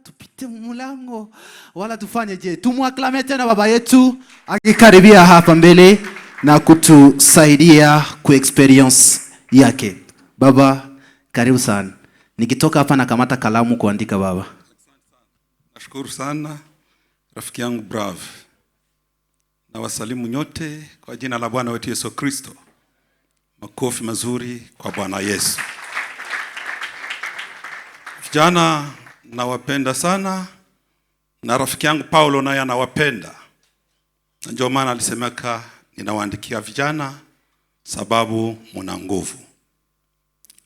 Tupite mlango wala tufanye je? Tumwaklame tena baba yetu akikaribia hapa mbele na kutusaidia ku experience yake. Baba, karibu sana. Nikitoka hapa nakamata kalamu kuandika baba. Nashukuru sana rafiki yangu Brave. Na wasalimu nyote kwa jina la Bwana wetu Yesu Kristo. Makofi mazuri kwa Bwana Yesu. Vijana nawapenda sana, na rafiki yangu Paulo naye anawapenda. Ndio maana alisemeka ninawaandikia vijana sababu mna nguvu.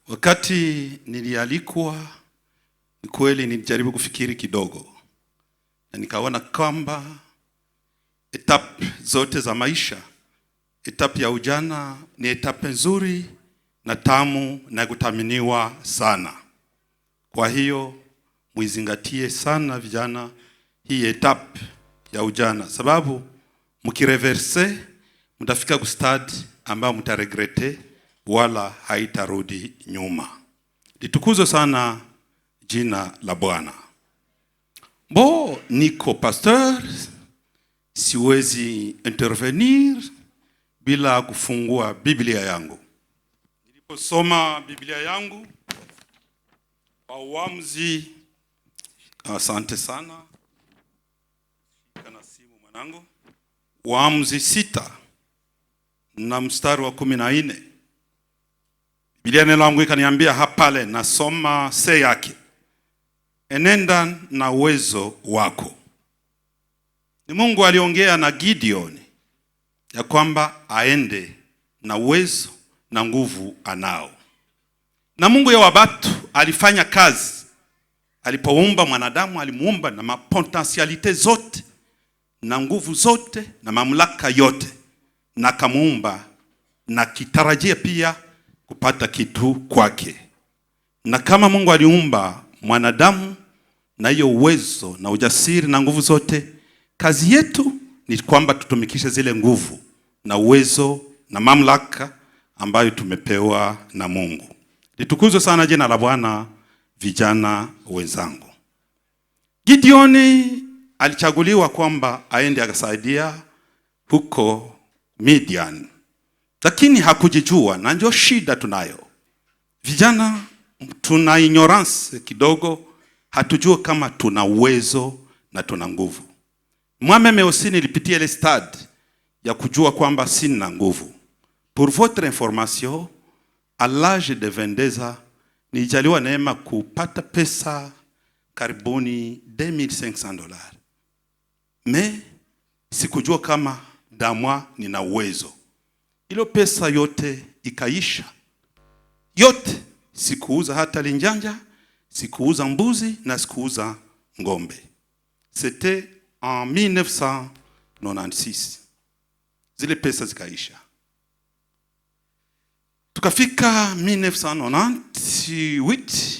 Wakati nilialikwa, ni kweli nilijaribu kufikiri kidogo. Na nikaona kwamba etape zote za maisha, etape ya ujana ni etape nzuri na tamu na kutaminiwa sana. Kwa hiyo muizingatie sana vijana hii etape ya ujana, sababu mkireverse mtafika ku stade ambao mtaregrete wala haitarudi nyuma. Litukuzo sana jina la Bwana. Niko pasteur, siwezi intervenir bila kufungua Biblia yangu. Niliposoma Biblia yangu Waamuzi, asante sana, kana simu mwanangu, Waamuzi 6 na mstari wa 14. Biblia neno langu ikaniambia hapale, nasoma se yake, enenda na uwezo wako. Ni Mungu aliongea na Gideon ya kwamba aende na uwezo na nguvu anao. Na Mungu ya wabatu alifanya kazi. Alipoumba mwanadamu alimuumba na mapotentialite zote na nguvu zote na mamlaka yote, na kamuumba na kitarajia pia kupata kitu kwake. Na kama Mungu aliumba mwanadamu na hiyo uwezo na ujasiri na nguvu zote, kazi yetu ni kwamba tutumikishe zile nguvu na uwezo na mamlaka ambayo tumepewa na Mungu. Litukuzwe sana jina la Bwana, vijana wenzangu. Gideoni alichaguliwa kwamba aende akasaidia huko Midian, lakini hakujijua, na ndio shida tunayo. Vijana tuna ignorance kidogo, hatujua kama tuna uwezo na tuna nguvu. Mwameme osini nilipitia ile stade ya kujua kwamba sina nguvu. Pour votre information, à l'âge de 22 ans, nilijaliwa neema kupata pesa karibuni $2,500. Mais sikujua kama damwa nina uwezo. Ilo pesa yote ikaisha. Yote, sikuuza hata linjanja, sikuuza mbuzi na sikuuza ngombe. C'était en 1996. Zile pesa zikaisha. Tukafika 1998,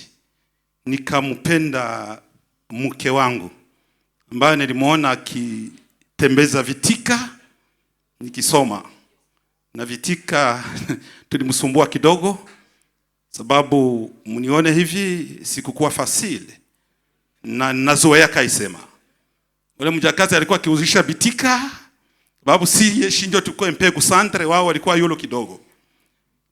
nikamupenda mke wangu ambaye nilimuona akitembeza vitika nikisoma. Na vitika tulimsumbua kidogo, sababu mnione hivi sikukuwa fasile. Na nazoea kaisema. Ule mjakazi alikuwa akiuzisha vitika, sababu si yeshinjo tuko mpegu santre, wao walikuwa yolo kidogo.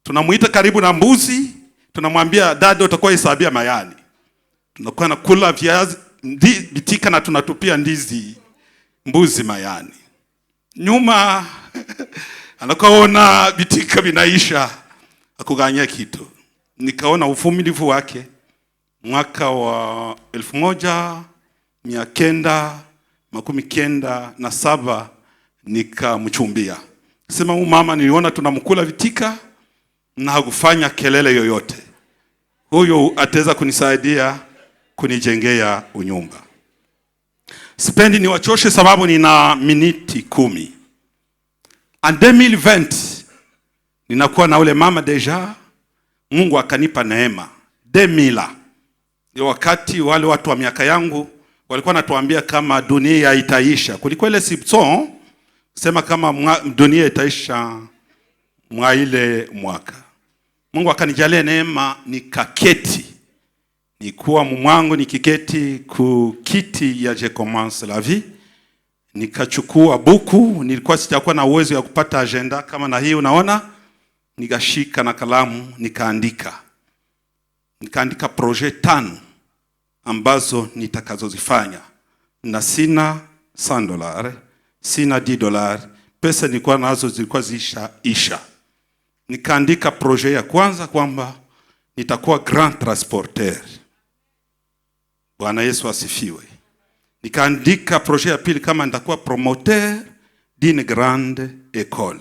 Tunamuita karibu na mbuzi, tunamwambia dada utakuwa hesabia mayani. Tunakuwa na kula viazi bitika na tunatupia ndizi mbuzi mayani. Nyuma anakoona bitika binaisha, akuganya kitu. Nikaona uvumilivu wake. Mwaka wa 1997 nikamchumbia. Sema mama, niliona tunamkula vitika na hakufanya kelele yoyote. Huyo ataweza kunisaidia kunijengea unyumba. Sipendi niwachoshe sababu nina miniti 10. En 2020 ninakuwa na ule mama deja. Mungu akanipa neema. 2000 ni wakati wale watu wa miaka yangu walikuwa natuambia kama dunia itaisha. Kulikuwa ile sipson sema kama dunia itaisha mwa ile mwaka. Mungu akanijalia neema nikaketi nikuwa mumwangu nikiketi kukiti ya Je Commence la Vie, nikachukua buku, nilikuwa sijakuwa na uwezo ya kupata agenda kama na hii unaona, nikashika na kalamu nikaandika projet 5 ambazo nitakazozifanya, na sina $100, sina $10, pesa nilikuwa nazo zilikuwa isha. Nikaandika projet ya kwanza kwamba nitakuwa grand transporteur. Bwana Yesu asifiwe. Nikaandika projet ya pili kama nitakuwa promoteur d'une grande école.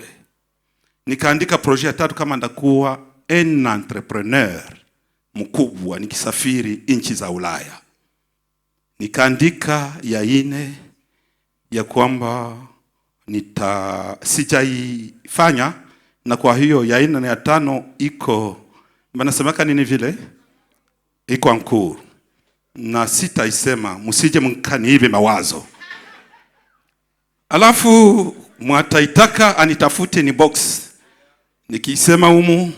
Nikaandika projet ya tatu kama nitakuwa un entrepreneur mkubwa nikisafiri nchi za Ulaya. Nikaandika ya 4 ya kwamba sijaifanya, na kwa hiyo ya 4 na ya 5 iko banasemaka nini vile iko ankuru, na sitaisema msije mkaniibe mawazo. Alafu mwataitaka anitafute ni box, nikisema humu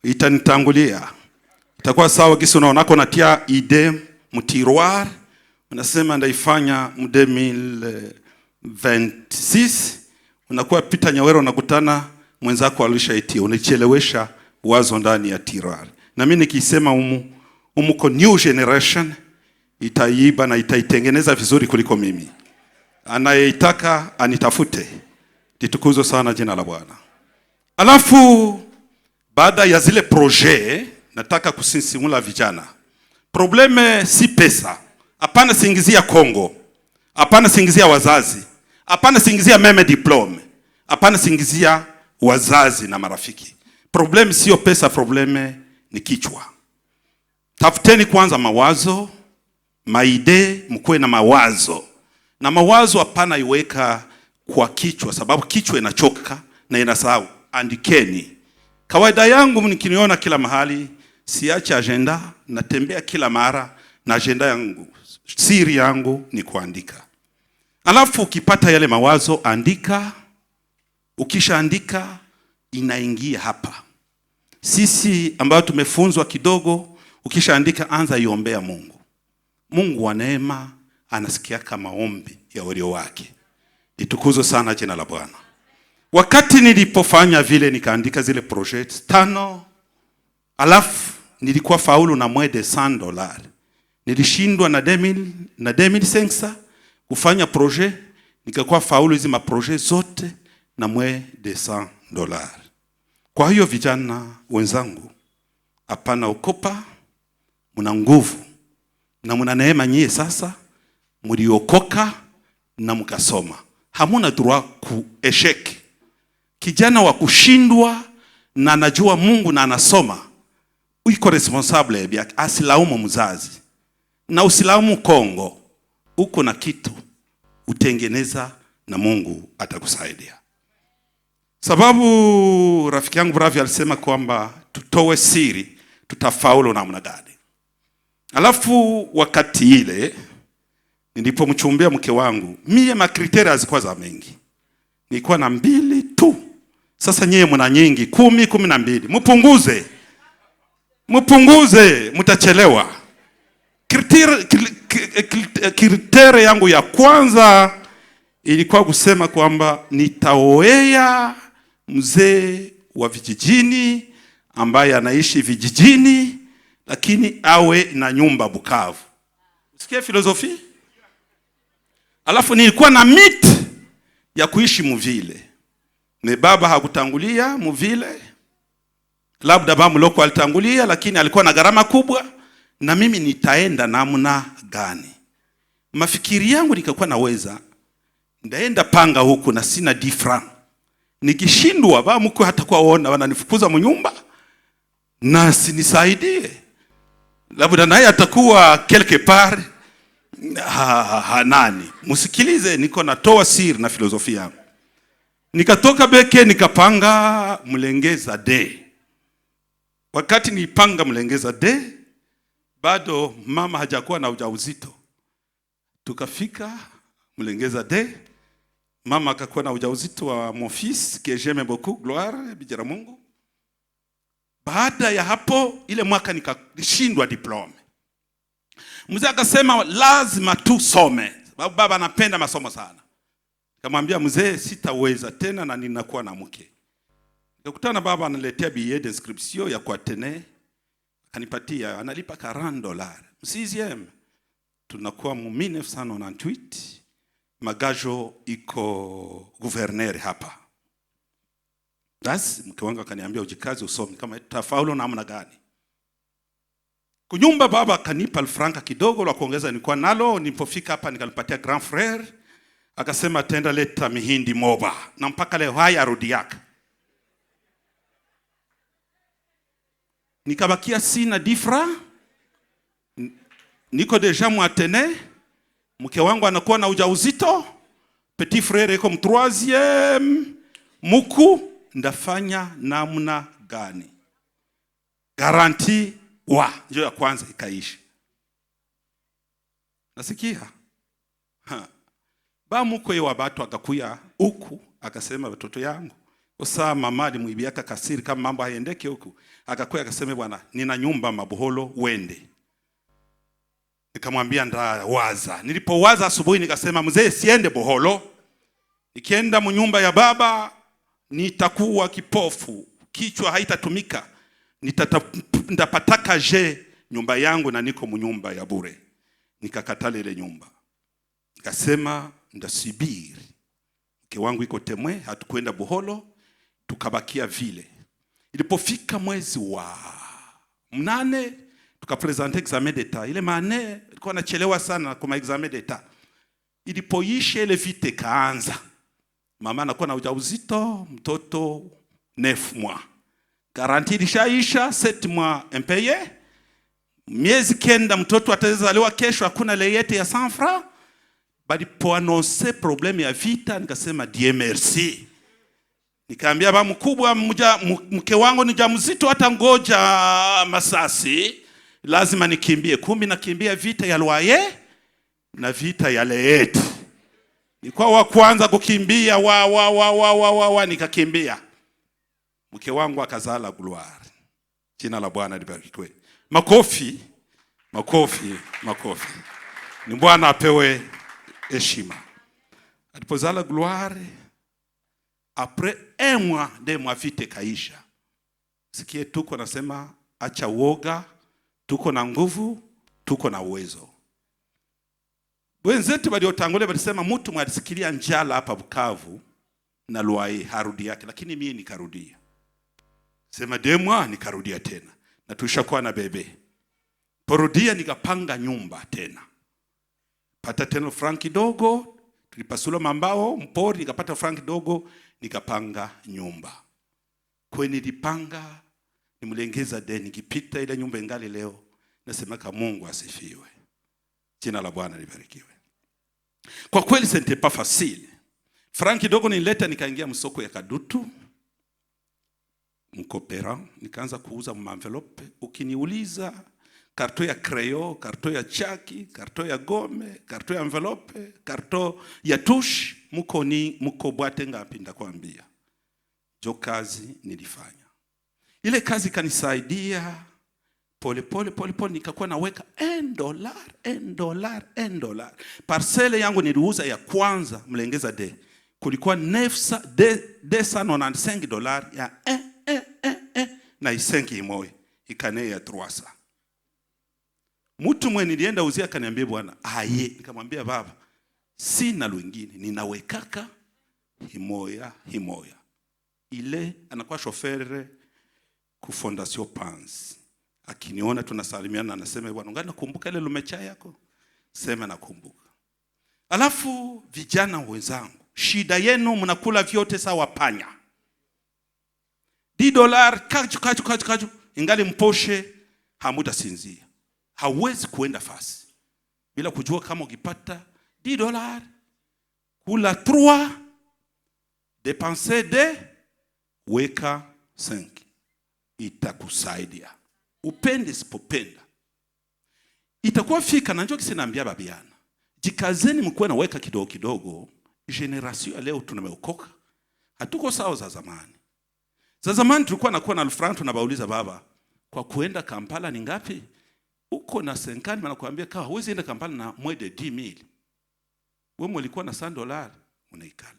itanitangulia, itakuwa sawa. Kisi unaonako natia ide mtiroir, unasema ndaifanya mu 2026, unakuwa pita Nyawero unakutana mwenzako alishaitia, unachelewesha wazo ndani ya tiroir. Na mimi nikisema humu ko new generation, itaiba na itaitengeneza vizuri kuliko mimi. Anayeitaka anitafute. Titukuzo sana jina la Bwana. Alafu baada ya zile projet nataka kusinsimula vijana. Probleme si pesa. Hapana singizia Kongo. Hapana singizia wazazi. Hapana singizia meme diplome. Hapana singizia wazazi na marafiki. Probleme sio pesa, probleme ni kichwa. Tafuteni kwanza mawazo, maide, mkuwe na mawazo. Na mawazo hapana iweka kwa kichwa, sababu kichwa inachoka na inasahau. Andikeni. Kawaida yangu nikiniona kila mahali, siache agenda, natembea kila mara na agenda yangu. Siri yangu ni kuandika. Alafu ukipata yale mawazo andika. Ukisha andika inaingia hapa. Sisi ambao tumefunzwa kidogo, ukisha andika anza iombea Mungu. Mungu wa neema anasikia kama maombi ya walio wake. Itukuzo sana jina la Bwana. Wakati nilipofanya vile nikaandika zile project 5, alafu nilikuwa faulu na moins de $100. Nilishindwa na 2005 kufanya projet, nikakuwa faulu hizi maprojet zote na moins de $100. Kwa hiyo vijana wenzangu, hapana ukopa, muna nguvu na muna neema nyie sasa, muliokoka na mkasoma. Hamuna droit kuesheki. Kijana wa kushindwa na anajua Mungu na anasoma, uko responsable ya asilaumu mzazi na usilaumu Kongo. Uko na kitu utengeneza na Mungu atakusaidia. Sababu rafiki yangu Bravi alisema kwamba tutowe siri, tutafaulu namna gani. Alafu wakati ile nilipomchumbia mke wangu, mie makriteria hazikuwa za mengi. Nilikuwa na 2 tu. Sasa nyie mna nyingi, 10, 12. Mpunguze, mtachelewa. Kriteria yangu ya kwanza ilikuwa kusema kwamba nitaoea mzee wa vijijini ambaye anaishi vijijini lakini awe na nyumba Bukavu. Usikie filosofi? Alafu nilikuwa na miti ya kuishi muvile. Ne baba hakutangulia muvile. Labda baba mloko alitangulia lakini alikuwa na gharama kubwa, na mimi nitaenda namna gani? Mafikiri yangu nikakuwa naweza ndaenda panga huku na sina 10 francs. Nikishindwa baba mko hata kuona wananifukuza mnyumba na sinisaidie. Labda naye atakuwa quelque part nani. Musikilize, niko natoa siri na filosofia yangu. Nikatoka Beke nikapanga Mlengeza Day. Wakati nipanga Mlengeza Day, bado mama hajakuwa na ujauzito. Tukafika Mlengeza Day, mama akakuwa na ujauzito wa mon fils que j'aime beaucoup, Gloire Bijira Mungu. Baada ya hapo ile mwaka nikashindwa diplome. Mzee akasema lazima tusome, sababu baba anapenda masomo sana. Nikamwambia mzee, sitaweza tena na ninakuwa na mke. Nikakutana baba analetea billet d'inscription ya Kwatene, akanipatia, analipa $40. Msizieme. Tunakuwa mu 1998, Magajo iko gouverneur hapa. Basi mke wangu akaniambia ujikaze usome kama tafaulu namna gani. Kunyumba baba akanipa alfranka kidogo la kuongeza nilikuwa nalo. Nilipofika hapa nikalipatia grand frère, akasema tenda leta mihindi moba, na mpaka leo haya rudi yake. Nikabakia sina difra, niko deja mwatene, mke wangu anakuwa na ujauzito, petit frère iko m3e, muku ndafanya namna gani? Garanti ndio ya kwanza ikaisha. Nasikia ba mkwe wa batu akakuya huku akasema watoto yangu, osa mama alimuibiaka kasiri kama mambo haendeke huku. Akakuya akasema bwana, nina nyumba Mabuholo wende. Nikamwambia ndawaza. Nilipowaza asubuhi nikasema mzee, siende Buholo. Nikienda mnyumba ya baba nitakuwa kipofu, kichwa haitatumika. Ndapataka je nyumba yangu na niko mnyumba ya bure. Nikakatala ile nyumba. Nikasema ndasibiri. Mke wangu iko Temwe, hatukwenda Buholo, tukabakia vile. Ilipofika mwezi wa 8 tukapresente examen d'etat. Ile maane ilikuwa nachelewa sana kwa examen d'etat. Ilipoisha ile vite kaanza. Mama anakuwa na ujauzito, mtoto 9 mois. Garanti ilishaisha 7 mois impayé. Miezi 9 mtoto atazaliwa kesho, hakuna leyete ya 100 francs. Balipo annonce problème ya vita, nikasema Dieu merci. Nikaambia ba mkubwa, mke wangu ni mjamzito, hata ngoja Masasi, lazima nikimbie. Kumbi nakimbia vita ya loyer na vita ya leyete. Nilikuwa wa kwanza kukimbia nikakimbia. Mke wangu akazala Gloire. Jina la Bwana libarikiwe. Makofi. Ni Bwana apewe heshima. Alipozala Gloire, après 1 mois, 2 mois vite kaisha. Sikie tuko nasema acha woga, tuko na nguvu, tuko na uwezo. Wenzetu waliotangulia walisema mtu mwalisikilia njala hapa Bukavu na Luai harudi yake, lakini mimi nikarudia. Sema 2 mois nikarudia tena. Na tushakuwa na bebe. Porudia nikapanga nyumba tena. Pata tena franki dogo, tulipasula mambao, mpori nikapata franki dogo, nikapanga nyumba. Kwe nilipanga, nimulengeza deni, nikipita ile nyumba ingali leo, nasemeka Mungu asifiwe. Jina la Bwana libarikiwe. Kwa kweli c'était pas facile. Franki dogo nileta nikaingia msoko ya Kadutu. Mkopera, nikaanza kuuza envelope. Ukiniuliza karto ya crayon, karto ya chaki, karto ya gome, karto ya envelope, karto ya touche, muko boate ngapi ndakwambia. Jo kazi nilifanya. Ile kazi kanisaidia pole nikakuwa naweka $1. Parcelle yangu niliuza ya kwanza mlengeza de. Kulikuwa $295 ya na isenki imoja ikane ya 300. Mtu mwenye nilienda uzia akaniambia bwana aye, nikamwambia baba sina lwingine, ninawekaka himoya. Ile anakuwa chauffeur ku Fondation Pans. Akiniona tunasalimiana anasema bwana ngana kumbuka ile lumecha yako? Sema nakumbuka. Alafu vijana wenzangu, shida yenu mnakula vyote sawa panya. $10 kaju ingali mposhe hamutasinzia. Hauwezi kuenda fasi bila kujua kama ukipata $10 kula 3 dépenser 2 weka 5 itakusaidia. Upende sipopenda itakuwa fika. Na njoo kisinaambia babiana, jikazeni mkuwe na weka kidogo kidogo. Generation leo tunameokoka, hatuko sawa za zamani. Za zamani tulikuwa nakuwa na $1 tunabauliza baba, kwa kuenda Kampala ni ngapi? uko na senkani wanakuambia kama huwezi enda Kampala na mwede 10,000. Wewe ulikuwa na $100 unaikala.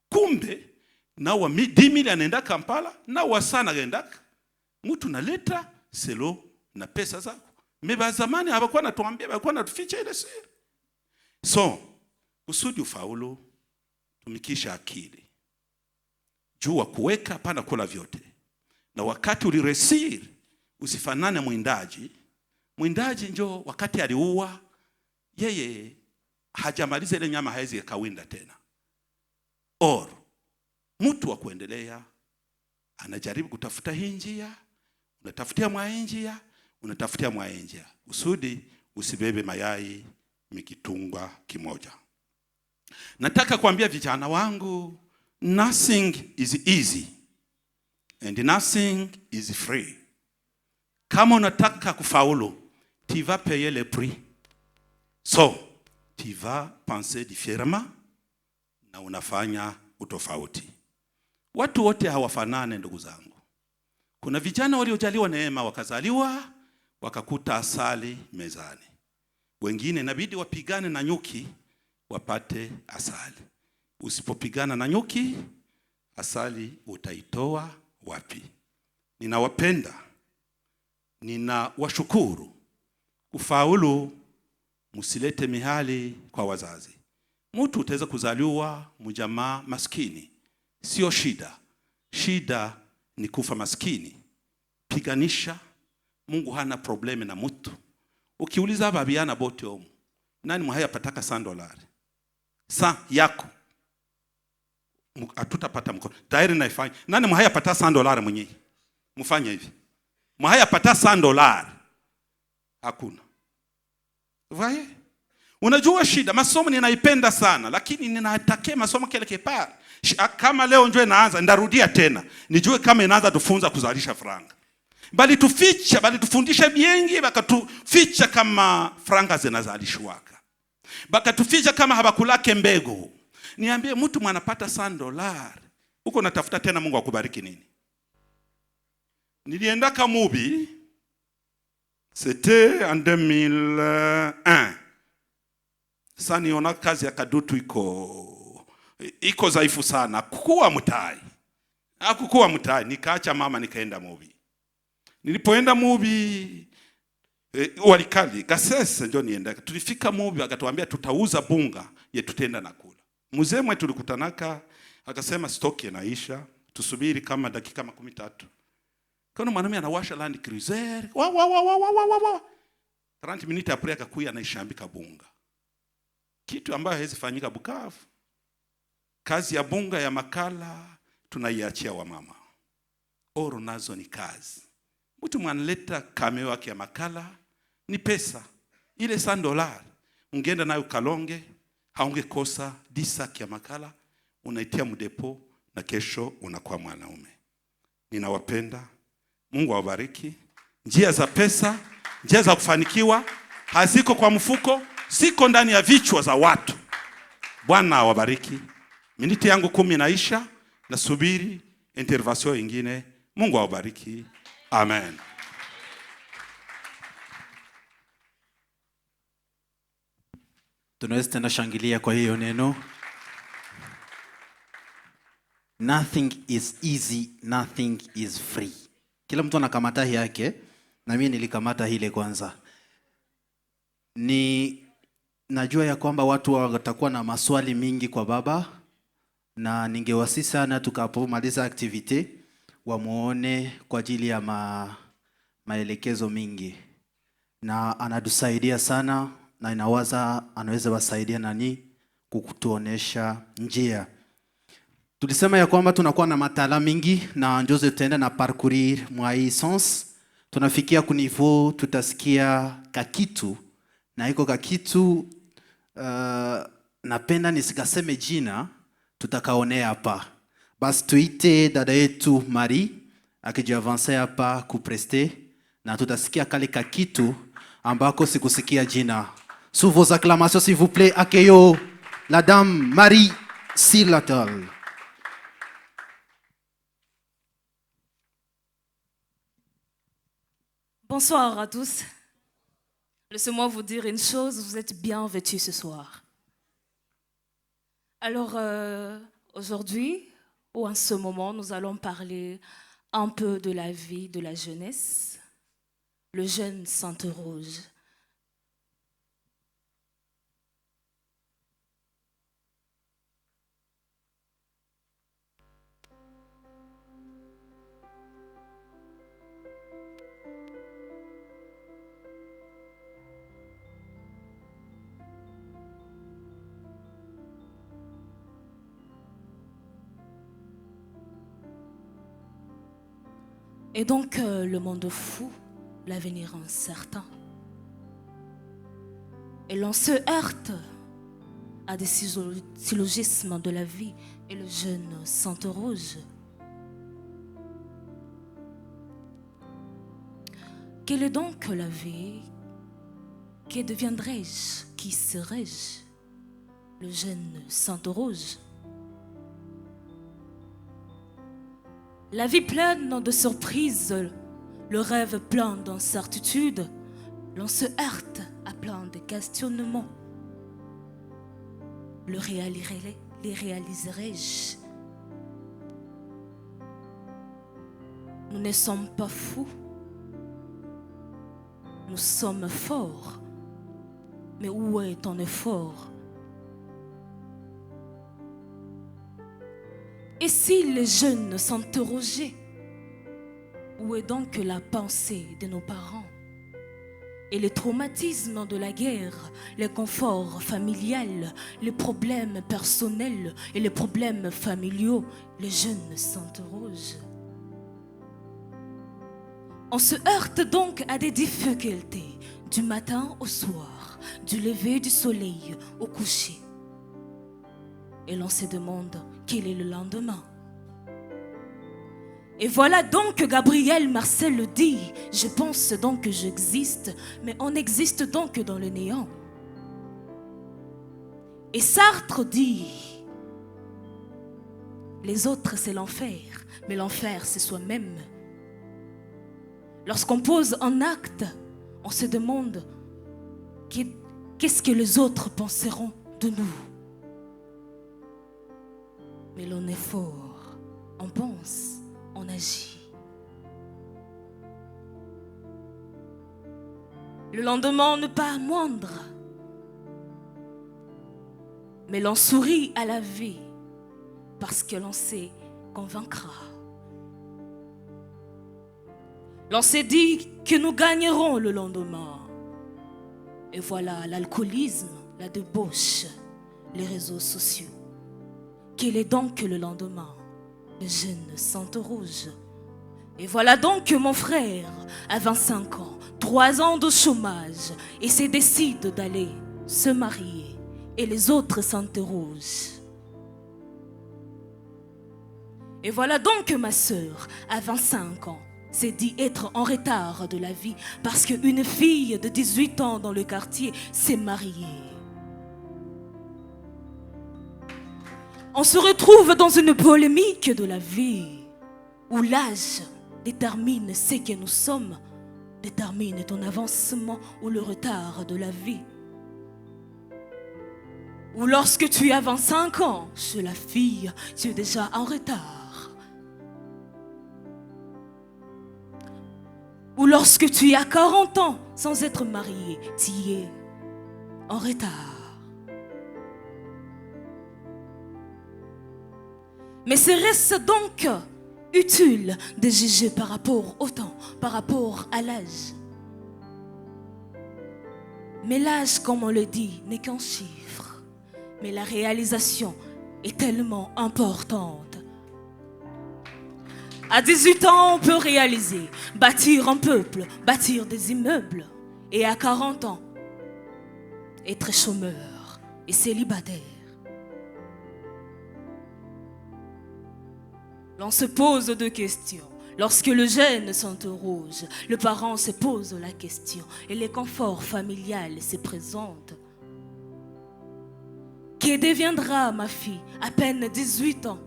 Kumbe na wa 10,000 anaenda Kampala na wa sana anaenda. Mtu naleta selo na pesa zako. Meba zamani hawakuwa natuambia, hawakuwa natuficha ile siri. So, kusudi ufaulu, tumikisha akili. Jua kuweka pana kula vyote. Na wakati uliresiri, usifanane mwindaji. Mwindaji njo wakati aliua, yeye hajamaliza ile nyama hawezi akawinda tena. Or, mtu wa kuendelea, anajaribu kutafuta hii njia, unatafutia mwa njia, unatafutia mwa njia. Usudi usibebe mayai mikitungwa kimoja. Nataka kuambia vijana wangu, nothing is easy and nothing is free. Kama unataka kufaulu, tu vas payer le prix. So, tu vas penser différemment na unafanya utofauti. Watu wote hawafanane ndugu zangu. Kuna vijana waliojaliwa neema wakazaliwa wakakuta asali mezani. Wengine inabidi wapigane na nyuki wapate asali. Usipopigana na nyuki, asali utaitoa wapi? Ninawapenda. Ninawashukuru. Kufaulu msilete mihali kwa wazazi. Mtu utaweza kuzaliwa mjamaa maskini. Sio shida. Shida ni kufa maskini. Piganisha. Mungu hana probleme na mtu. Ukiuliza babiana bote omu, nani mwahaya pataka $100? Sa yako. Atutapata mkono. Tayari naifanya. Nani mwahaya pataka $100 mwenyewe? Mfanya hivi. Mwahaya pataka $100? Hakuna. Vaye? Unajua shida, masomo ninaipenda sana, lakini ninataka masomo kile kipara. Kama leo njoo inaanza, ndarudia tena. Nijue kama inaanza tufunza kuzalisha franga. Bali tuficha, bali tufundisha biengi, baka tuficha kama franga zinazalishwaka. Baka tuficha kama habakulake mbegu. Niambie mtu mwanapata $100, uko natafuta tena Mungu akubariki nini? Nilienda Kamubi, c'était en 2001. Sasa niona kazi ya Kadutu iko dhaifu sana. Kukua mtai. Hakukua mtai, nikaacha mama nikaenda Mubi. Nilipoenda Mubi, walikali, Kasese ndio nienda. Tulifika Mubi, akatuambia tutauza bunga, tutenda na kula. Mzee mwe tulikutanaka, akasema stock inaisha, tusubiri kama dakika 13. Kuna mwanamume anawasha Land Cruiser. 30 minutes après akakuya anaishambika bunga. Kitu ambayo haiwezi fanyika Bukavu. Kazi ya bunga ya makala tunaiachia wamama. Oro nazo ni kazi. Mtu mwanaleta kameo yake ya makala ni pesa. Ile $100 ungeenda nayo Kalonge, haungekosa 10 saki ya makala, unaitia mdepo na kesho unakuwa mwanaume. Ninawapenda. Mungu awabariki. Njia za pesa, njia za kufanikiwa haziko kwa mfuko, siko ndani ya vichwa za watu. Bwana awabariki. Miniti yangu 10 naisha, nasubiri intervention nyingine. Mungu awabariki. Amen. Tunaweza tena shangilia kwa hiyo neno. Nothing is easy, nothing is free. Kila mtu anakamata yake, na mimi nilikamata ile kwanza. Najua ya kwamba watu watakuwa na maswali mingi kwa baba, na ningewasi sana tukapomaliza activity wamuone kwa ajili ya maelekezo mingi. Na anatusaidia sana, na inawaza anaweza wasaidia nani kukutuonesha njia. Tulisema ya kwamba tunakuwa na matala mingi na njoze tutaenda na parcourir mwa hii sens. Tunafikia ku niveau tutasikia kakitu, na iko kakitu napenda nisikaseme jina, tutakaonea hapa. Basi tuite dada yetu Marie akijiavancer hapa kupreste, na tutasikia kale kakitu ambako sikusikia jina. Sous vos acclamations s'il vous plaît, accueillons la dame Marie Silatal. Bonsoir à tous. Laissez-moi vous dire une chose, vous êtes bien vêtus ce soir. Alors, aujourd'hui, ou en ce moment, nous allons parler un peu de la vie de la jeunesse. Le jeune s'interroge. Et donc, le monde fou, l'avenir incertain. Et l'on se heurte à des syllogismes de la vie et le jeune s'interroge. Quelle est donc la vie? Que deviendrai-je? Qui serai-je? Le jeune s'interroge. La vie pleine de surprises, le rêve plein d'incertitudes, l'on se heurte à plein de questionnements. Les réaliserai-je? Nous ne sommes pas fous. Nous sommes forts. Mais où est ton effort? Et si les jeunes s'interrogeaient, où est donc la pensée de nos parents? Et les traumatismes de la guerre, les conforts familiaux, les problèmes personnels et les problèmes familiaux, les jeunes s'interrogent. On se heurte donc à des difficultés du matin au soir, du lever du soleil au coucher. Et l'on se demande quel est le lendemain. Et voilà donc que Gabriel Marcel le dit, je pense donc que j'existe, mais on existe donc dans le néant. Et Sartre dit, les autres c'est l'enfer, mais l'enfer c'est soi-même. Lorsqu'on pose un acte, on se demande qu'est-ce que les autres penseront de nous. Mais l'on est fort, on pense, on agit. Le lendemain n'est pas moindre, mais l'on sourit à la vie parce que l'on sait qu'on vaincra. L'on s'est dit que nous gagnerons le lendemain. Et voilà l'alcoolisme, la débauche, les réseaux sociaux. Quel est donc le lendemain? Le jeune s'interroge. Et voilà donc que mon frère, à 25 ans, 3 ans de chômage, et se décide d'aller se marier. Et les autres s'interrogent. Et voilà donc que ma sœur, à 25 ans, s'est dit être en retard de la vie parce qu'une fille de 18 ans dans le quartier s'est mariée. On se retrouve dans une polémique de la vie où l'âge détermine ce que nous sommes, détermine ton avancement ou le retard de la vie. Ou lorsque tu as 25 ans, chez la fille, tu es déjà en retard. Ou lorsque tu as 40 ans sans être marié, tu es en retard. Mais serait-ce donc utile de juger par rapport au temps, par rapport à l'âge? Mais l'âge, comme on le dit, n'est qu'un chiffre. Mais la réalisation est tellement importante. À 18 ans, on peut réaliser, bâtir un peuple, bâtir des immeubles. Et à 40 ans, être chômeur et célibataire. L'on se pose deux questions. Lorsque le jeune s'interroge, le parent se pose la question et le confort familial se présente. Que deviendra ma fille à peine 18 ans?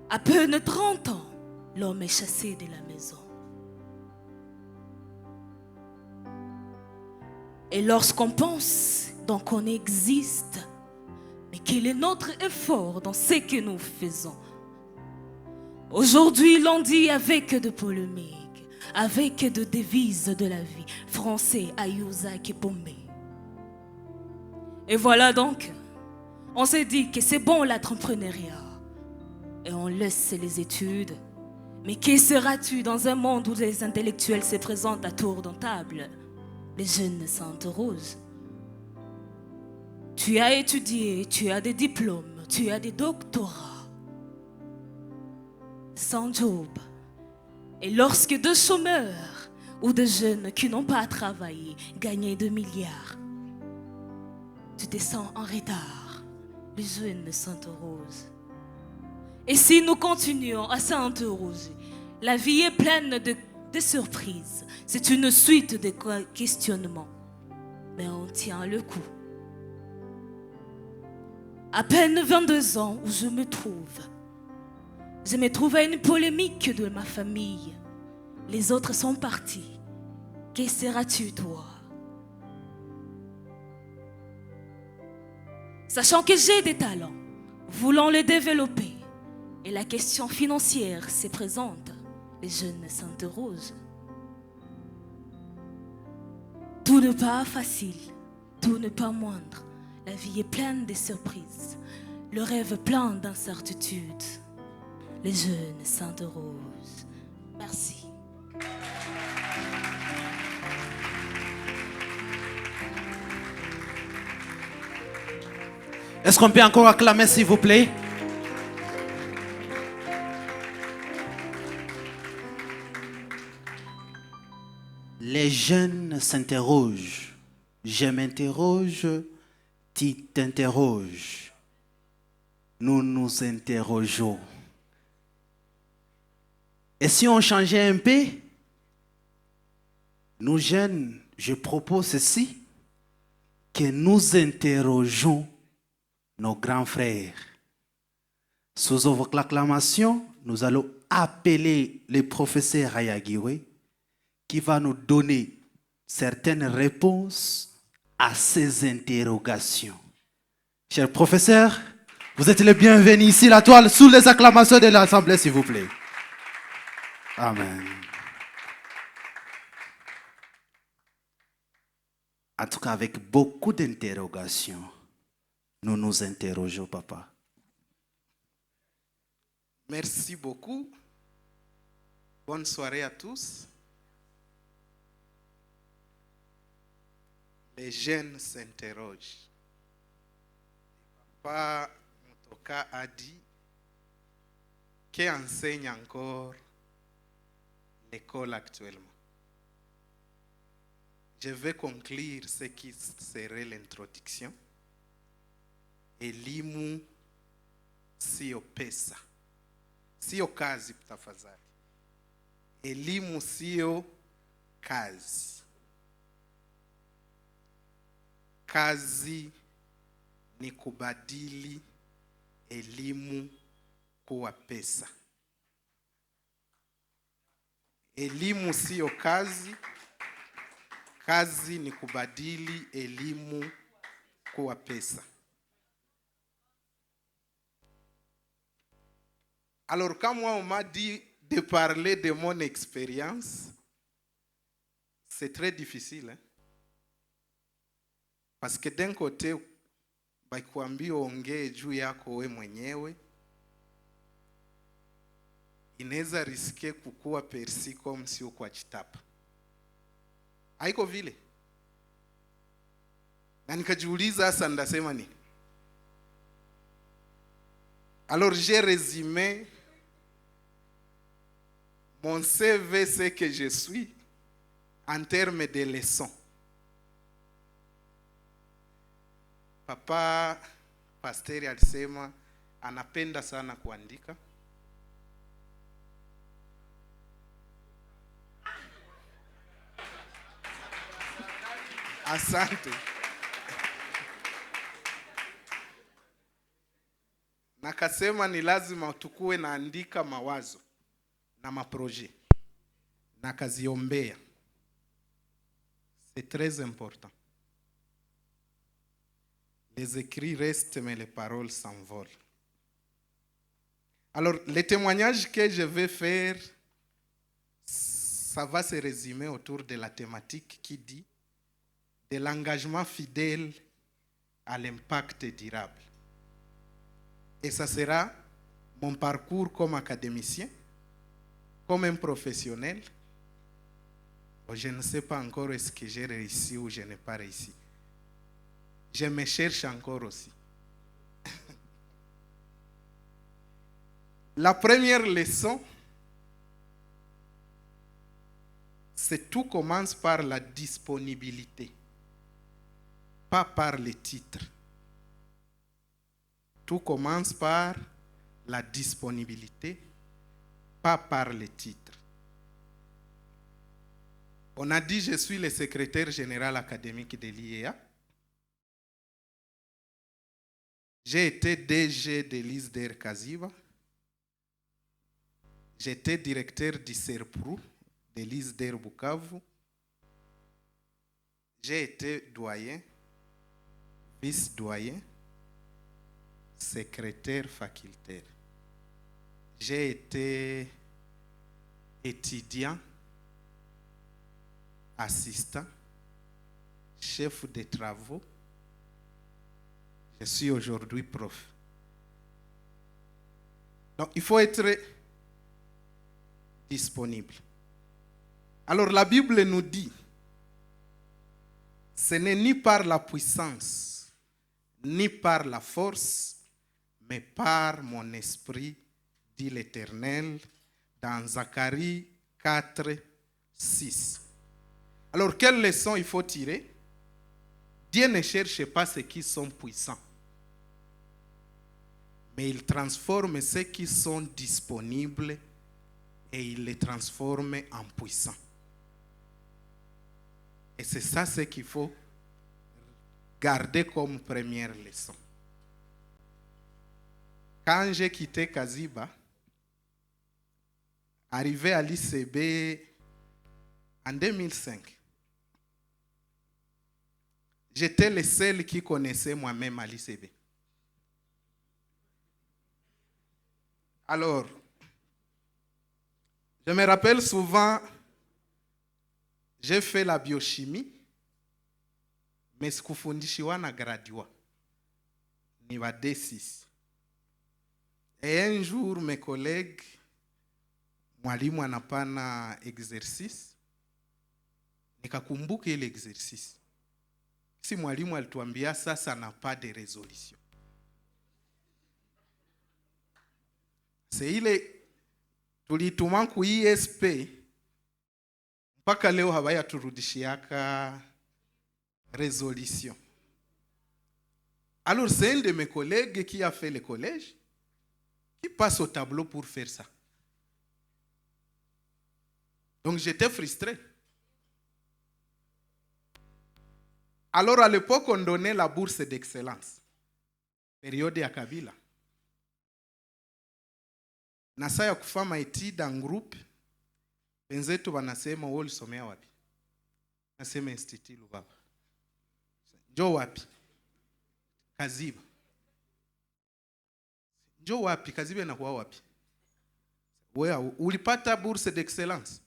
À peine 30 ans, l'homme est chassé de la maison. Et lorsqu'on pense donc qu'on existe, mais quel est notre effort dans ce que nous faisons? Aujourd'hui, l'on dit avec de polémiques, avec de devises de la vie, français, Ayusa, Kipombe. Et voilà donc, on s'est dit que c'est bon l'entrepreneuriat. Et on laisse les études. Mais que seras-tu dans un monde où les intellectuels se présentent à tour de table? Les jeunes s'interrogent. Tu as étudié, tu as des diplômes, tu as des doctorats. Sans job. Et lorsque deux chômeurs ou des jeunes qui n'ont pas travaillé gagnent 2 milliards, tu te sens en retard. Les jeunes s'interrogent. Et si nous continuons à s'interroger, la vie est pleine de surprises. C'est une suite de questionnements. Mais on tient le coup. À peine 22 ans où je me trouve à une polémique de ma famille. Les autres sont partis. Que seras-tu, toi? Sachant que j'ai des talents, voulant les développer, et la question financière se présente, les jeunes s'interrogent. Tout n'est pas facile, tout n'est pas moindre. La vie est pleine de surprises, le rêve plein d'incertitudes. Les jeunes s'interrogent. Merci. Est-ce qu'on peut encore acclamer, s'il vous plaît? Les jeunes s'interrogent. Je m'interroge, tu t'interroges. Nous nous interrogeons. Et si on changeait un peu, nous jeunes, je propose ceci, que nous interrogeons nos grands frères. Sous votre acclamation, nous allons appeler le professeur Ayagiwe qui va nous donner certaines réponses à ces interrogations. Cher professeur, vous êtes le bienvenu ici, la toile, sous les acclamations de l'Assemblée, s'il vous plaît. Amen. En tout cas, avec beaucoup d'interrogations, nous nous interrogeons, papa. Merci beaucoup. Bonne soirée à tous. Les jeunes s'interrogent. Papa Mutoka a dit qu'enseigne encore l'école actuellement. Je vais conclure ce qui serait l'introduction. Elimu sio pesa. Sio kazi tafadhali. Elimu sio kazi. Kazi ni kubadili elimu kuwa pesa. Elimu sio kazi. Kazi ni kubadili elimu kuwa pesa. Alors quand moi on m'a dit de parler de mon expérience, c'est très difficile. Hein? Parce que d'un côté, baikuambia ongee juu yako we mwenyewe, inaweza riske kukua persi comme sio kwa chitapa. Haiko vile. Na nikajiuliza sasa ndasema nini? Alors j'ai résumé mon CV, ce que je suis, en termes de leçons. Papa Pasteri alisema anapenda sana kuandika. Asante. Nakasema ni lazima tukue naandika mawazo na maprojet. Nakaziombea. C'est très important. Les écrits restent, mais les paroles s'envolent. Alors, les témoignages que je vais faire, ça va se résumer autour de la thématique qui dit de l'engagement fidèle à l'impact durable. Et ça sera mon parcours comme académicien, comme un professionnel. Je ne sais pas encore est-ce que j'ai réussi ou je n'ai pas réussi. Je me cherche encore aussi. La première leçon, c'est tout commence par la disponibilité, pas par les titres. Tout commence par la disponibilité, pas par les titres. On a dit je suis le secrétaire général académique de l'IEA. J'ai été DG de l'ISDER Kaziba. J'étais directeur du CERPRU de l'ISDER Bukavu. J'ai été doyen, vice-doyen, secrétaire facultaire. J'ai été étudiant, assistant, chef de travaux. Je suis aujourd'hui prof. Donc, il faut être disponible. Alors, la Bible nous dit, ce n'est ni par la puissance, ni par la force, mais par mon esprit, dit l'Éternel, dans Zacharie 4, 6. Alors, quelle leçon il faut tirer? Dieu ne cherche pas ceux qui sont puissants, mais il transforme ceux qui sont disponibles et il les transforme en puissants. Et c'est ça ce qu'il faut garder comme première leçon. Quand j'ai quitté Kaziba, arrivé à l'ICB en 2005, j'étais le seul qui connaissait moi-même à l'ICB. Alors, je me rappelle souvent, j'ai fait la biochimie, mais sikufundishiwa na graduat, ni wa D6. Et un jour, mes collègues, mwalimu anapana exercice, nikakumbuka ile exercice. Si mwalimu alituambia sasa n'a pas de résolution. C'est ile tulituma ku ISP mpaka leo habaya turudishiaka résolution. Alors c'est un de mes collègues qui a fait le collège qui passe au tableau pour faire ça. Donc j'étais frustré. Alors à l'époque, on donnait la bourse d'excellence. Période ya Kabila. Na saa ya kufanya étude en groupe, wenzetu wanasema wewe ulisomea wapi? Nasema Institut Lubaba. Njoo wapi? Kaziba. Njoo wapi? Kaziba inakuwa wapi? Wewe ulipata bourse d'excellence?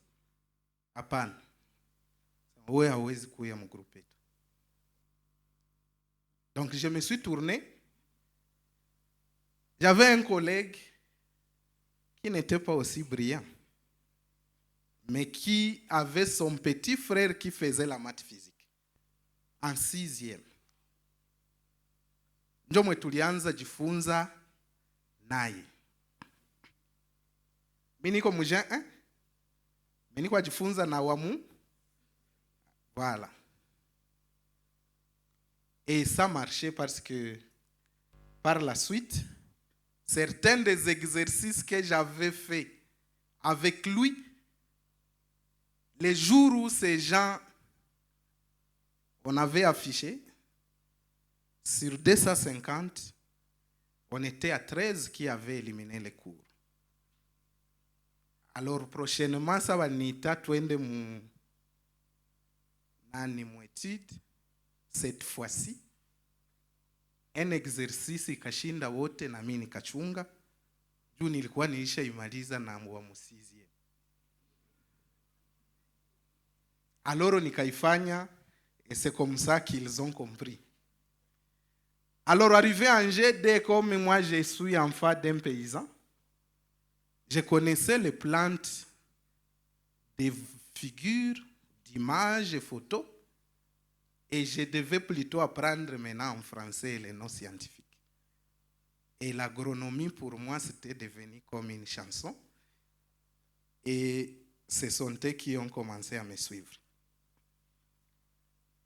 Hapana. Wewe hauwezi kuja mu groupe yetu. Donc je me suis tourné. J'avais un collègue qui n'était pas aussi brillant, mais qui avait son petit frère qui faisait la maths physique en 6e. Ndio mwe tulianza jifunza naye. Mimi niko mmoja mimi niko jifunza na wamu. Voilà. Et ça marchait parce que par la suite, certains des exercices que j'avais faits avec lui, les jours où ces gens, on avait affiché, sur 250, on était à 13 qui avaient éliminé les cours. Alors prochainement, ça va nita twende mu nani mu étude. Cette fois-ci, un exercice ikashinda wote na mimi nikachunga. Juu nilikuwa nilishaimaliza na wa musizie. Alors nikaifanya et c'est comme ça qu'ils ont compris. Alors arrivé en GD, comme moi je suis enfant d'un paysan, je connaissais les plantes des figures, d'images et photos, et je devais plutôt apprendre maintenant en français les noms scientifiques. Et l'agronomie, pour moi, c'était devenu comme une chanson. Et ce sont eux qui ont commencé à me suivre.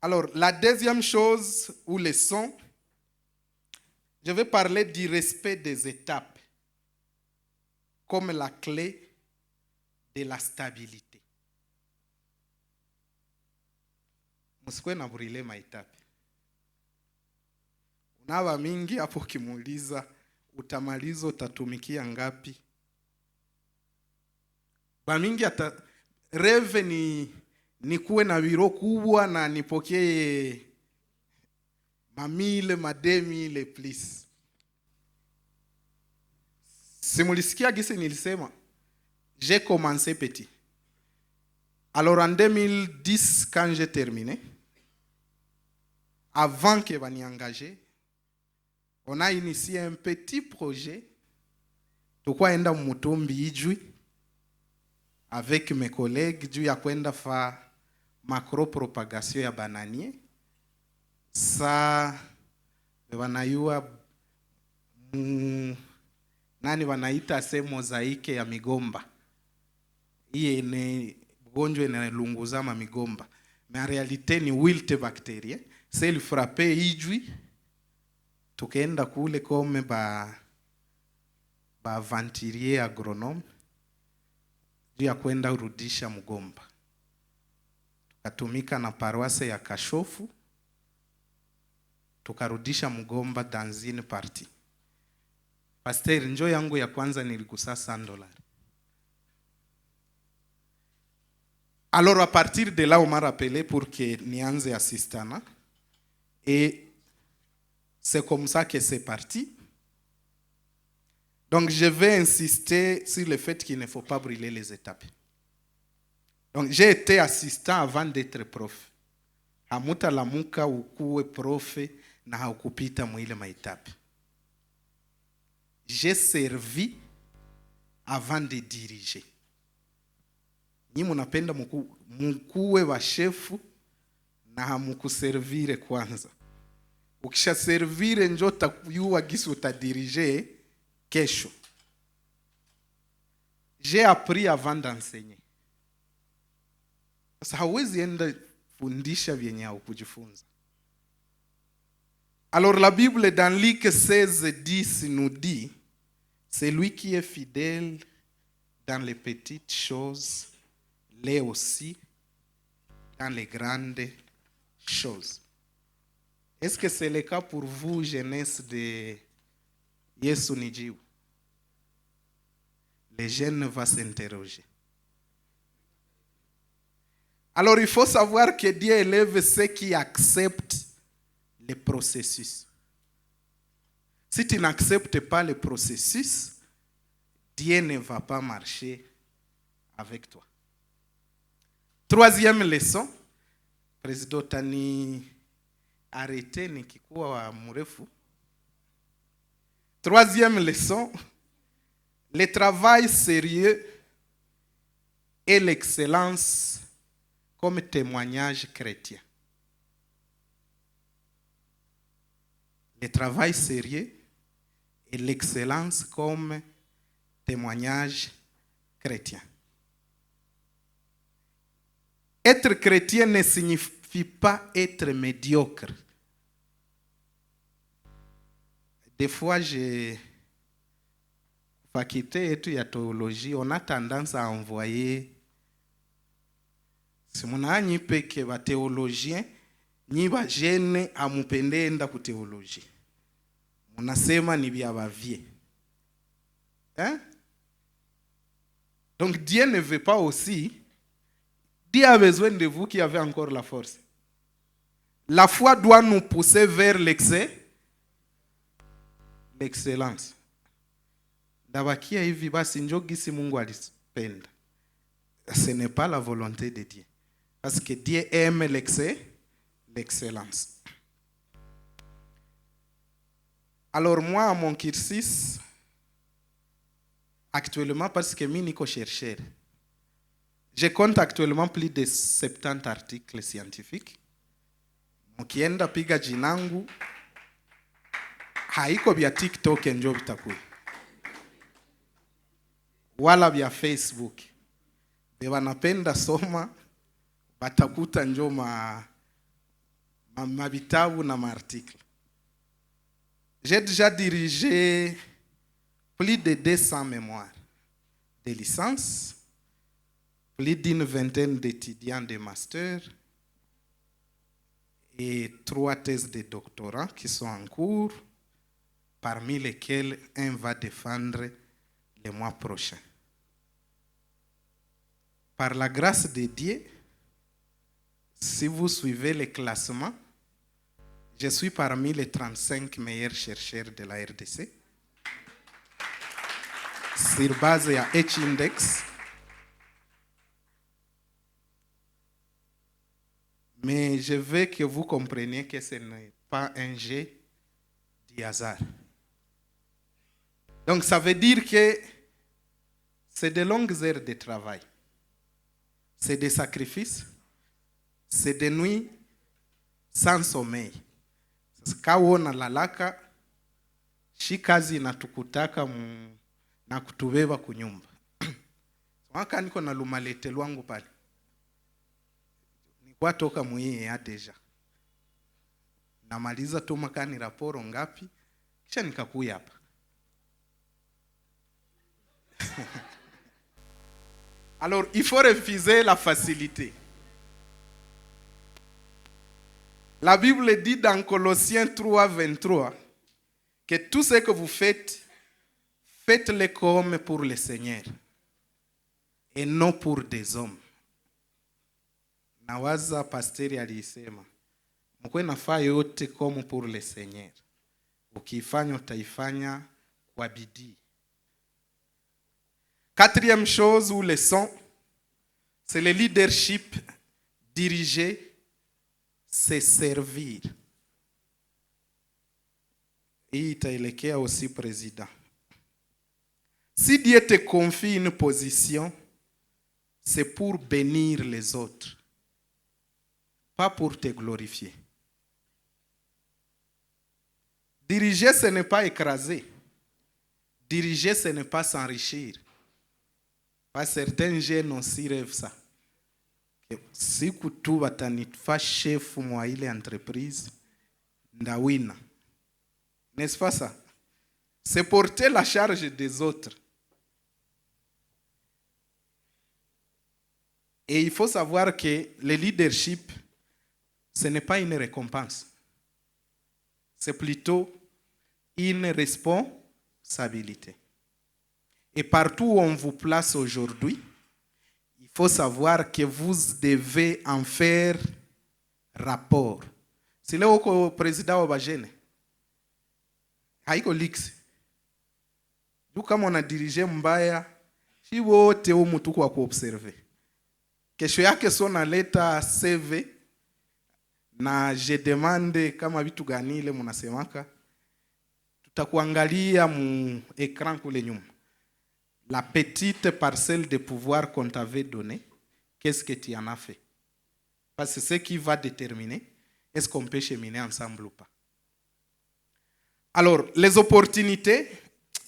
Alors, la deuxième chose ou leçon, je vais parler du respect des étapes comme la clé de la stabilité. Msikwe na burile maitape. Unawa mingi hapo kimuuliza utamaliza utatumikia ngapi? Ba mingi reve ni kuwe na biro kubwa na nipokee mamile mademile please. Simulisikia gisi nilisema j'ai commencé petit. Alors en 2010 quand j'ai terminé, avant que va n'y engager, on a initié un petit projet. Tukwa enda Mutumbi Ijwi avec mes collègues juu ya kwenda fa macro propagation ya bananier. Sa wanayua nani wanaita se mozaike ya migomba. Iye ne gonjwa inalunguzama migomba. Mais en réalité ni wilt bacterie. C'est le frappé Ijwi. Tukaenda kule comme ba aventurier agronome juu ya kwenda urudisha mgomba. Tukatumika na paroisse ya Kashofu. Tukarudisha mgomba dans une partie. Pasteur, njoo yangu ya kwanza niligusa $100. Alors à partir de là on m'a rappelé pour que nianze assistana. Et c'est comme ça que c'est parti. Donc je vais insister sur le fait qu'il ne faut pas brûler les étapes. Donc j'ai été assistant avant d'être prof. Hamuta lamuka ukuwe profe na haukupita mwile maitape. J'ai servi avant de diriger. Ni munapenda mkuwe wa shefu na hamukuservire kwanza. Ukisha servire njo utajua gisi utadirige kesho. J'ai appris avant d'enseigner. Sasa hauwezi enda fundisha vyenye haukujifunza. Alors la Bible dans Luc 16:10 nous dit, celui qui est fidèle dans les petites choses l'est aussi dans les grandes choses. Est-ce que c'est le cas pour vous, jeunesse de Yesu Nijiu? Les jeunes vont s'interroger. Alors il faut savoir que Dieu élève ceux qui acceptent le processus. Si tu n'acceptes pas le processus, Dieu ne va pas marcher avec toi. Troisième leçon, Président Tani arrêtez nikikuwa mrefu. Troisième leçon, le travail sérieux et l'excellence comme témoignage chrétien. Le travail sérieux et l'excellence comme témoignage chrétien. Être chrétien ne signifie pas être médiocre. Des fois, faculté et ya théologie, on a tendance à envoyer, si mon ani peke ba théologien, ni ba jeune amupende enda ku théologie. Munasema ni bia ba vie. Hein? Donc Dieu ne veut pas aussi. Dieu a besoin de vous qui avez encore la force. La foi doit nous pousser vers l'excès l'excellence. Ndabakia hivi basi njo gisi Mungu alipenda. Ce n'est pas la volonté de Dieu. Parce que Dieu aime l'excellence. Alors moi, à mon cursus, actuellement, parce que je suis chercheur, je compte actuellement plus de 70 articles scientifiques. Mkienda piga jinangu, haiko vya TikTok njo vitakuwa. Wala vya Facebook. Bewa napenda soma, batakuta njo mavitabu na maarticle. J'ai déjà dirigé plus de 200 mémoires de licence, plus d'une vingtaine d'étudiants de master et 3 thèses de doctorat qui sont en cours, parmi lesquelles un va défendre le mois prochain. Par la grâce de Dieu, si vous suivez le classement, je suis parmi les 35 meilleurs chercheurs de la RDC. Sur base de H-Index. Mais je veux que vous compreniez que ce n'est pas un jeu du hasard. Donc ça veut dire que c'est de longues heures de travail. C'est des sacrifices. C'est des nuits sans sommeil. Kawo na lalaka, shi kazi inatukutaka na kutubeba kunyumba. Waka niko na lumalete lwangu pale. Nikuwa toka muhii ya deja. Namaliza tu makani raporo ngapi, kisha nikakuya hapa. Alors, il faut refuser la facilité. La Bible dit dans Colossiens 3, 23 que tout ce que vous faites, faites-le comme pour le Seigneur et non pour des hommes. Nawaza pasteri alisema, mkwe nafaa yote comme pour le Seigneur. Ukifanya utaifanya kwa bidii. Quatrième chose ou leçon, c'est le leadership dirigé. C'est servir. Et itaelekea aussi président. Si Dieu te confie une position, c'est pour bénir les autres, pas pour te glorifier. Diriger, ce n'est pas écraser. Diriger, ce n'est pas s'enrichir. Pas certains jeunes aussi rêvent ça. Siku tu watanifaa chef mwa ile entreprise ndawina. N'est-ce pas ça? C'est porter la charge des autres. Et il faut savoir que le leadership, ce n'est pas une récompense. C'est plutôt une responsabilité. Et partout où on vous place aujourd'hui, il faut savoir que vous devez en faire rapport. Si leo uko président wa bajene, haiko liksi. Juu kama unadirige mbaya, si wote humu tuko wa kuobserve. Kesho yake so naleta CV na je demande kama vitu gani ile munasemaka, tutakuangalia mu écran kule nyuma. La petite parcelle de pouvoir qu'on t'avait donné, qu'est-ce que tu en as fait? Parce que c'est ce qui va déterminer est-ce qu'on peut cheminer ensemble ou pas. Alors, les opportunités,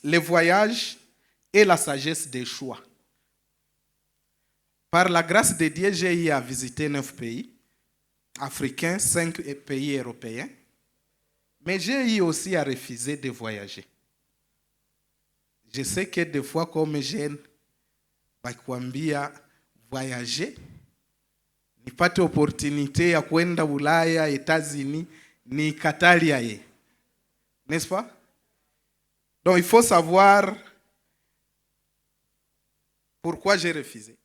les voyages et la sagesse des choix. Par la grâce de Dieu, j'ai eu à visiter 9 pays africains, 5 pays européens, mais j'ai eu aussi à refuser de voyager. Je sais que des fois, comme jeune, bakwambia voyager, nipate opportunité ya kwenda Ulaya, États-Unis, ni katalia ye. N'est-ce pas? Donc il faut savoir pourquoi j'ai refusé.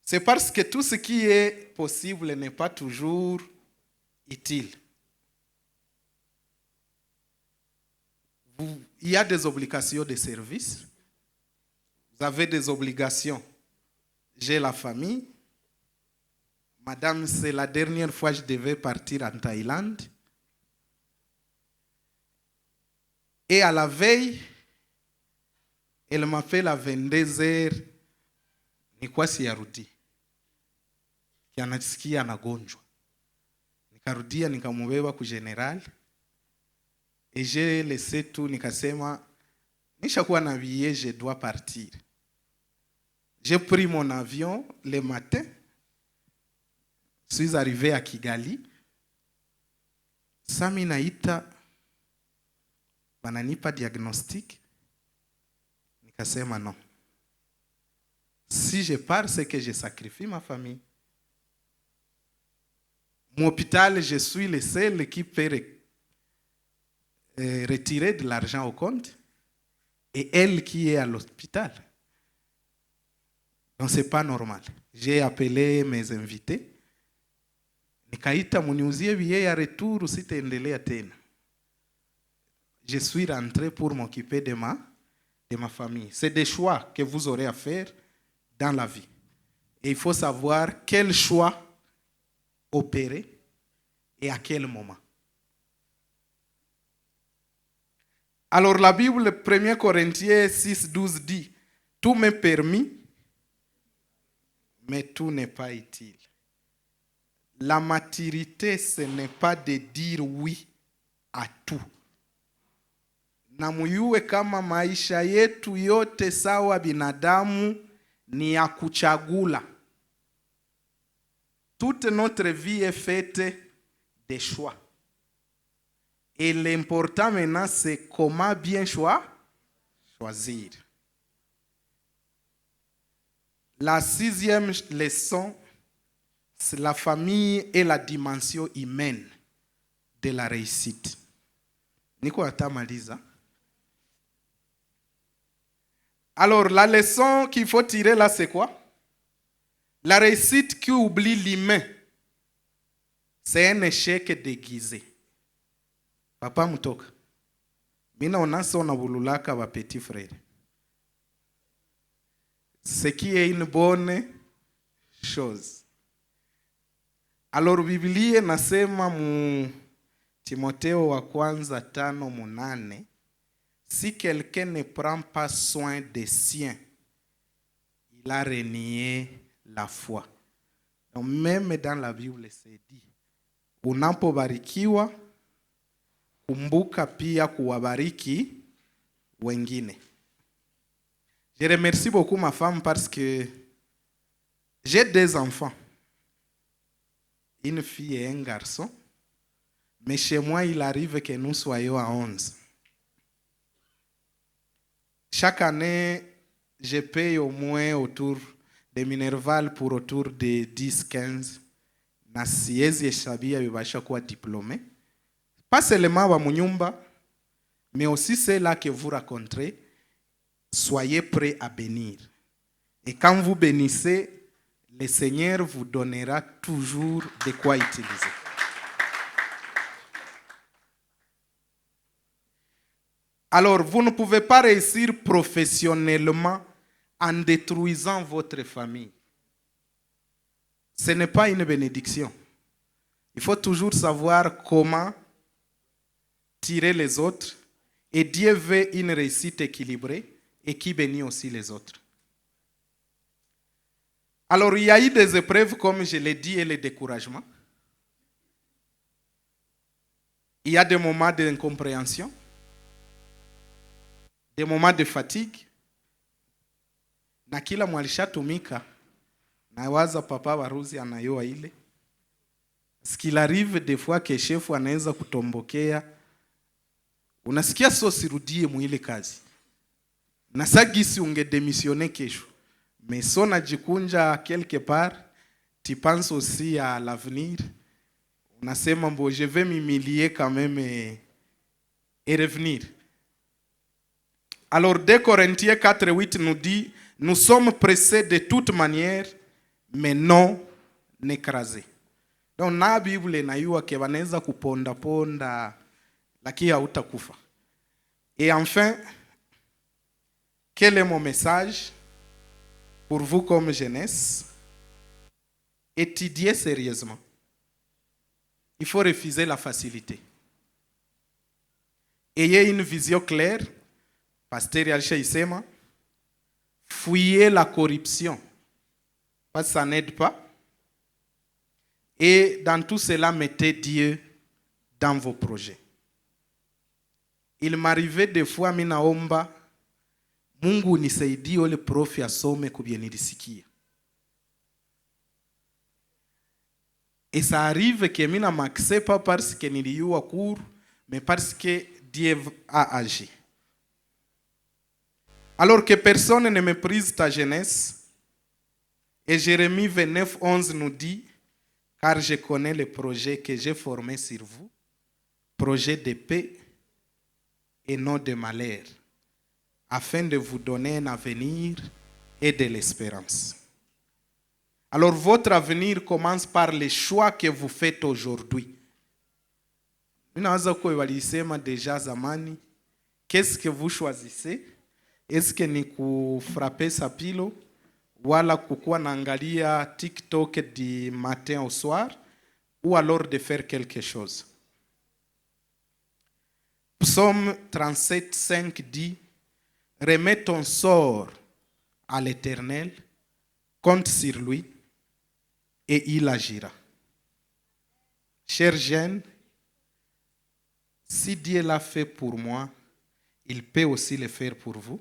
C'est parce que tout ce qui est possible n'est pas toujours utile. il y a des obligations de service. Vous avez des obligations. J'ai la famille. Madame, c'est la dernière fois que je devais partir en Thaïlande. Et à la veille, elle m'appelle à 22h. Nikwasi yarudi. Anasikia anagonjwa. Nikarudia nikamubeba ku general. Et j'ai laissé tout, nikasema nishakuwa na billet, je dois partir. J'ai pris mon avion le matin. Je suis arrivé à Kigali. Sami naita bananipa diagnostic. Nikasema non. Si je pars, c'est que je sacrifie ma famille. Mon hôpital, je suis le seul qui peut retirer de l'argent au compte. Et elle qui est à l'hôpital. Donc c'est pas normal. J'ai appelé mes invités. Nikaita muniuzie billet ya retour usitaendelea tena. Je suis rentré pour m'occuper de ma famille. C'est des choix que vous aurez à faire dans la vie. Et il faut savoir quel choix opérer et à quel moment. Alors la Bible, 1 Corinthiens 6, 12 dit, tout m'est permis, mais tout n'est pas utile. La maturité, ce n'est pas de dire oui à tout. Na muyue kama maisha yetu yote sawa binadamu ni ya kuchagula. Toute notre vie est faite de choix. Et l'important maintenant, c'est comment bien choisir. La 6e leçon, c'est la famille et la dimension humaine de la réussite. Niko atamaliza. Alors, la leçon qu'il faut tirer là, c'est quoi? La réussite qui oublie l'humain, c'est un échec déguisé. Papa Mutoka, mina onasa onabululaka wa petit frère. Ce qui est une bonne chose. Alors, Biblia nasema mu Timotheo wa kwanza 5:8, si quelqu'un ne prend pas soin des siens, il a renié la foi. Donc, même dans la Bible, c'est dit, unapobarikiwa, kumbuka pia kuwabariki wengine. Je remercie beaucoup ma femme parce que j'ai 2 enfants. Une fille et un garçon. Mais chez moi, il arrive que nous soyons à 11. Chaque année, je paye au moins autour de Minerval pour autour de 10-15. Na siezi hesabia bibasha kuwa diplômé. Pas seulement wa munyumba, mais aussi ceux-là que vous rencontrez. Soyez prêts à bénir. Et quand vous bénissez, le Seigneur vous donnera toujours de quoi utiliser. Alors, vous ne pouvez pas réussir professionnellement en détruisant votre famille. Ce n'est pas une bénédiction. Il faut toujours savoir comment tirer les autres. Et Dieu veut une réussite équilibrée et qui bénit aussi les autres. Alors, il y a eu des épreuves, comme je l'ai dit, et le découragement. Il y a des moments d'incompréhension, des moments de fatigue. Na kila mwalishatumika, nawaza papa waruzi anayoa ile. Ce qu'il arrive des fois que chef anaweza kutombokea, unasikia so sirudie muile kazi. Na sagisi ungedémissionner kesho. Mais so najikunja quelque part, tu penses aussi à l'avenir. Unasema mbo je vais m'humilier quand même et revenir. Alors 2 Corinthiens 4:8 nous dit, nous sommes pressés de toute manière, mais non écrasés. Donc na Bible inayua ke wanaweza kuponda ponda lakini hautakufa. Et enfin, quel est mon message pour vous comme jeunesse? Étudiez sérieusement. Il faut refuser la facilité. Ayez une vision claire. Pasteur Yalcha Isema. Fouillez la corruption. Parce que ça n'aide pas. Et dans tout cela, mettez Dieu dans vos projets. Il m'arrivait des fois, minaomba, Mungu nisaidie ole profi asome kubye nilisikia. Et ça arrive que mina m'accepte pas parce que niliyua cours, mais parce que Dieu a agi. Alors que personne ne méprise ta jeunesse, et Jérémie 29, 11 nous dit, car je connais les projets que j'ai formés sur vous, projets de paix et non de malheur, afin de vous donner un avenir et de l'espérance. Alors votre avenir commence par les choix que vous faites aujourd'hui. Déjà zamani, qu'est-ce que vous choisissez? Est-ce que ni frapper sa pilo? Wala kukuwa naangalia TikTok du matin au soir, ou alors de faire quelque chose. Psaume 37, 5 dit, remets ton sort à l'Éternel, compte sur lui, et il agira. Chers jeunes, si Dieu l'a fait pour moi, il peut aussi le faire pour vous,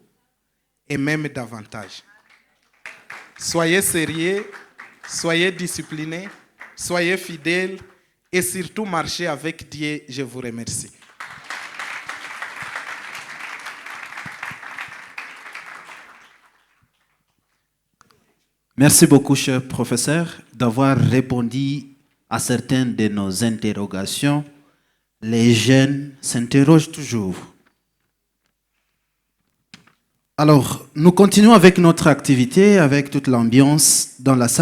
et même davantage. Soyez sérieux, soyez disciplinés, soyez fidèles et surtout marchez avec Dieu. Je vous remercie. Merci beaucoup, cher professeur, d'avoir répondu à certaines de nos interrogations. Les jeunes s'interrogent toujours. Alors, nous continuons avec notre activité, avec toute l'ambiance dans la salle.